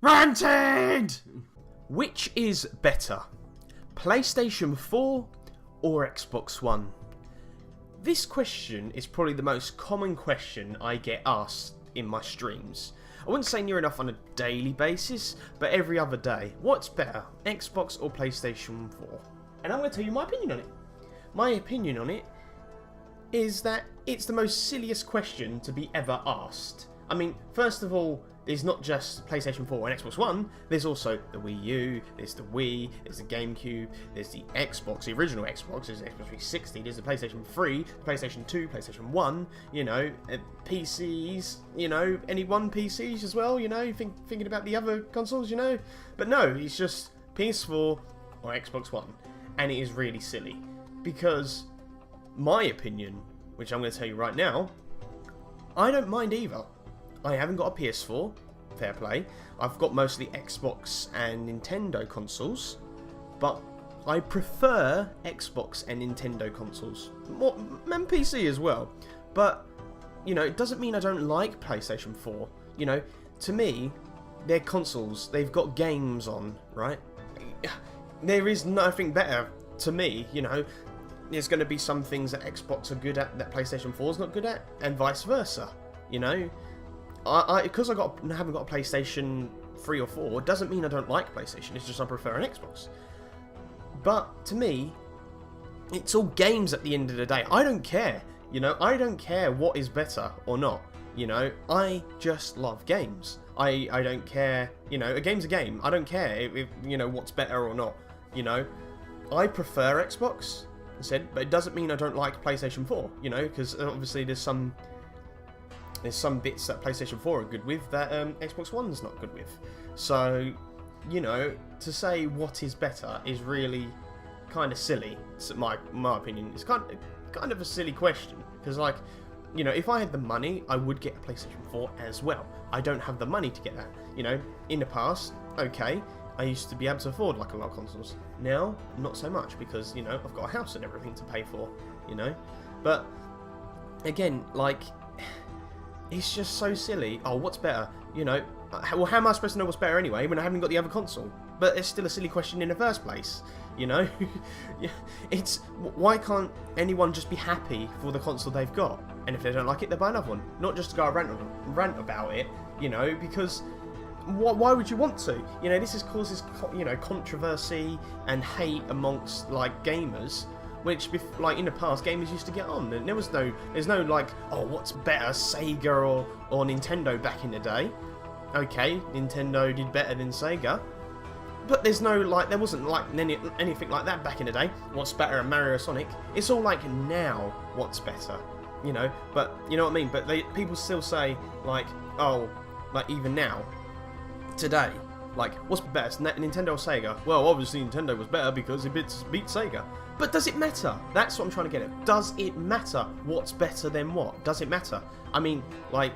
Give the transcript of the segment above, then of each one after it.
RANTED! Which is better, PlayStation 4 or Xbox One? This question is probably the most common question I get asked in my streams. I wouldn't say near enough on a daily basis, but every other day. What's better, Xbox or PlayStation 4? And I'm going to tell you my opinion on it. My opinion on it is that it's the most silliest question to be ever asked. I mean, first of all, there's not just PlayStation 4 and Xbox One, there's also the Wii U, there's the Wii, there's the GameCube, there's the Xbox, the original Xbox, there's the Xbox 360, there's the PlayStation 3, the PlayStation 2, PlayStation 1, you know, PCs, you know, any one PCs as well, you know, thinking about the other consoles, you know. But no, it's just PS4 or Xbox One, and it is really silly, because my opinion, which I'm going to tell you right now, I don't mind either. I haven't got a PS4, fair play. I've got mostly Xbox and Nintendo consoles, but I prefer Xbox and Nintendo consoles, and PC as well. But, you know, it doesn't mean I don't like PlayStation 4. You know, to me, they're consoles, they've got games on, right? There is nothing better to me, you know. There's going to be some things that Xbox are good at that PlayStation 4 is not good at, and vice versa, you know. Because haven't got a PlayStation 3 or 4 doesn't mean I don't like PlayStation, it's just I prefer an Xbox. But to me, it's all games at the end of the day. I don't care, you know, I don't care what is better or not, you know, I just love games. I don't care, you know, a game's a game. I don't care if you know, what's better or not, you know. I prefer Xbox, I said, but it doesn't mean I don't like PlayStation 4, you know, because obviously there's some bits that PlayStation 4 are good with that Xbox One's not good with. So, you know, to say what is better is really kind of silly. It's my opinion. It's kind of a silly question, because, like, you know, if I had the money, I would get a PlayStation 4 as well. I don't have the money to get that. You know, in the past, okay, I used to be able to afford like a lot of consoles. Now, not so much, because, you know, I've got a house and everything to pay for, you know. But again, like, it's just so silly. Oh, what's better? You know, well, how am I supposed to know what's better anyway when I haven't got the other console? But it's still a silly question in the first place, you know? It's, why can't anyone just be happy for the console they've got? And if they don't like it, they buy another one. Not just to go rant about it, you know, because why would you want to? You know, this causes, you know, controversy and hate amongst, like, gamers, which, like, in the past, gamers used to get on. And there's no, like, oh, what's better, Sega or Nintendo back in the day? Okay, Nintendo did better than Sega. But there's no, like, there wasn't, like, anything like that back in the day. What's better, Mario or Sonic? It's all, like, now, what's better, you know? But, you know what I mean? But people still say, like, oh, like, even now, today, like, what's better, Nintendo or Sega? Well, obviously Nintendo was better because it beat Sega. But does it matter? That's what I'm trying to get at. Does it matter what's better than what? Does it matter? I mean, like,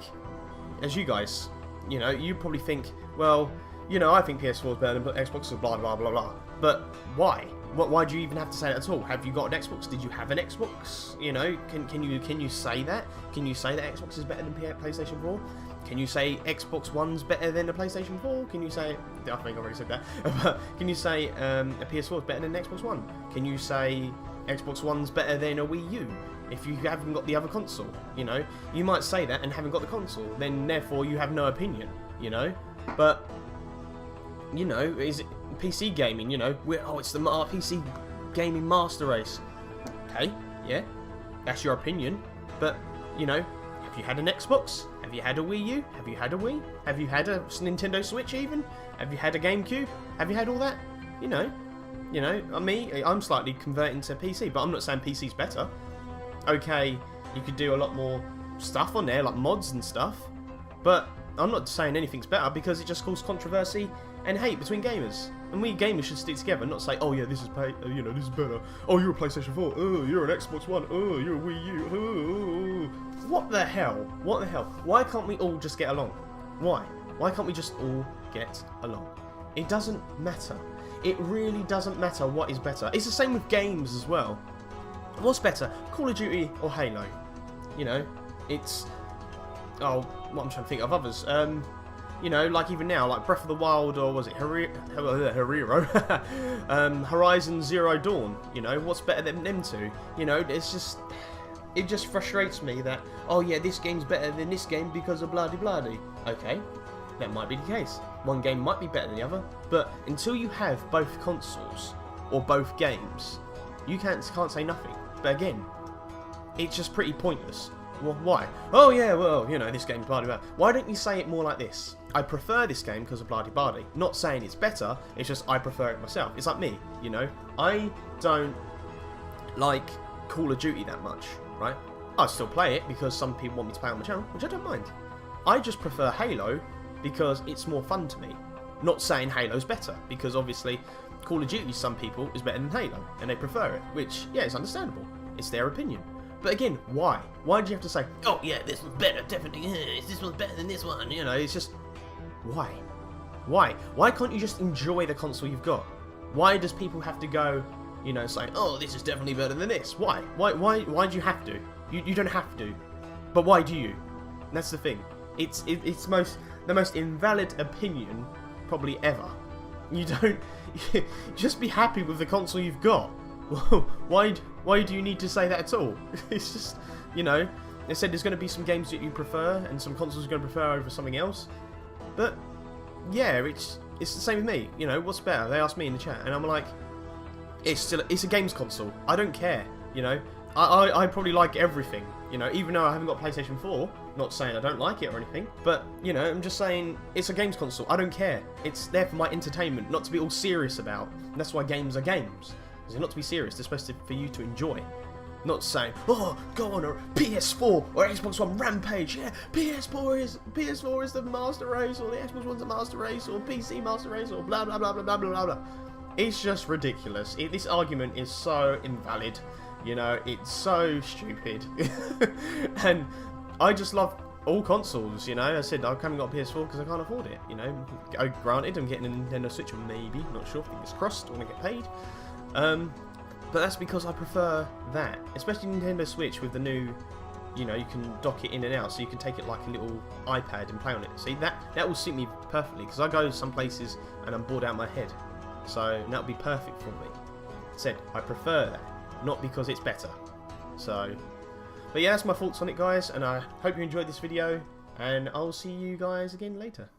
as you guys, you know, you probably think, well, you know, I think PS4 is better than Xbox, so blah, blah, blah, blah. But why? Why do you even have to say that at all? Have you got an Xbox? Did you have an Xbox? You know, can you say that? Can you say that Xbox is better than PlayStation 4? Can you say Xbox One's better than a PlayStation 4? Can you say, I think I already said that, but can you say a PS4 is better than an Xbox One? Can you say Xbox One's better than a Wii U? If you haven't got the other console, you know, you might say that and haven't got the console, then therefore you have no opinion, you know. But, you know, is it PC gaming, you know, it's the PC gaming master race. Okay, yeah, that's your opinion, but, you know, have you had an Xbox? Have you had a Wii U? Have you had a Wii? Have you had a Nintendo Switch even? Have you had a GameCube? Have you had all that? You know, I'm slightly converting to PC, but I'm not saying PC's better. Okay, you could do a lot more stuff on there, like mods and stuff, but I'm not saying anything's better, because it just causes controversy and hate between gamers. And we gamers should stick together, not say, oh yeah, this is you know, this is better. Oh, you're a PlayStation 4. Oh, you're an Xbox One. Oh, you're a Wii U. Oh. What the hell? What the hell? Why can't we all just get along? Why? Why can't we just all get along? It doesn't matter. It really doesn't matter what is better. It's the same with games as well. What's better, Call of Duty or Halo? You know, it's, oh, what I'm trying to think of others. You know, like even now, like Breath of the Wild, or was it Horizon Zero Dawn? You know, what's better than them two? You know, it just frustrates me that, oh yeah, this game's better than this game because of blah-de-blah-de. Okay, that might be the case. One game might be better than the other, but until you have both consoles or both games, you can't say nothing. But again, it's just pretty pointless. Well, why? Oh yeah, well, you know, this game's blah-de-blah. Why don't you say it more like this? I prefer this game because of blah-de-blah-de. Not saying it's better, it's just I prefer it myself. It's like me, you know? I don't like Call of Duty that much, right? I still play it because some people want me to play on my channel, which I don't mind. I just prefer Halo because it's more fun to me. Not saying Halo's better, because obviously Call of Duty, some people, is better than Halo, and they prefer it, which, yeah, it's understandable. It's their opinion. But again, why? Why do you have to say, oh yeah, this one's better, definitely, this one's better than this one, you know, it's just, why? Why? Why can't you just enjoy the console you've got? Why does people have to go, you know, saying, oh, this is definitely better than this? Why? Why do you have to? You don't have to. But why do you? And that's the thing. It's the most invalid opinion probably ever. You don't, just be happy with the console you've got. Why do you need to say that at all? It's just, you know, they said there's going to be some games that you prefer and some consoles you're going to prefer over something else. But yeah, it's the same with me. You know, what's better? They asked me in the chat, and I'm like, it's a games console. I don't care. You know, I probably like everything. You know, even though I haven't got PlayStation 4. Not saying I don't like it or anything, but you know, I'm just saying it's a games console. I don't care. It's there for my entertainment, not to be all serious about. And that's why games are games. They're not to be serious, they're supposed to for you to enjoy. Not saying, oh, go on a PS4 or Xbox One Rampage, yeah, PS4 is the master race, or the Xbox One's the master race, or PC master race, or blah blah blah blah blah blah blah. It's just ridiculous. This argument is so invalid, you know, it's so stupid. And I just love all consoles, you know. I said I haven't got a PS4 because I can't afford it, you know. Granted, I'm getting a Nintendo Switch, maybe, not sure, fingers crossed, when I get paid. But that's because I prefer that, especially Nintendo Switch with the new, you know, you can dock it in and out, so you can take it like a little iPad and play on it. See, that will suit me perfectly, because I go some places and I'm bored out of my head, so that would be perfect for me. Said, I prefer that, not because it's better. So, but yeah, that's my thoughts on it, guys, and I hope you enjoyed this video, and I'll see you guys again later.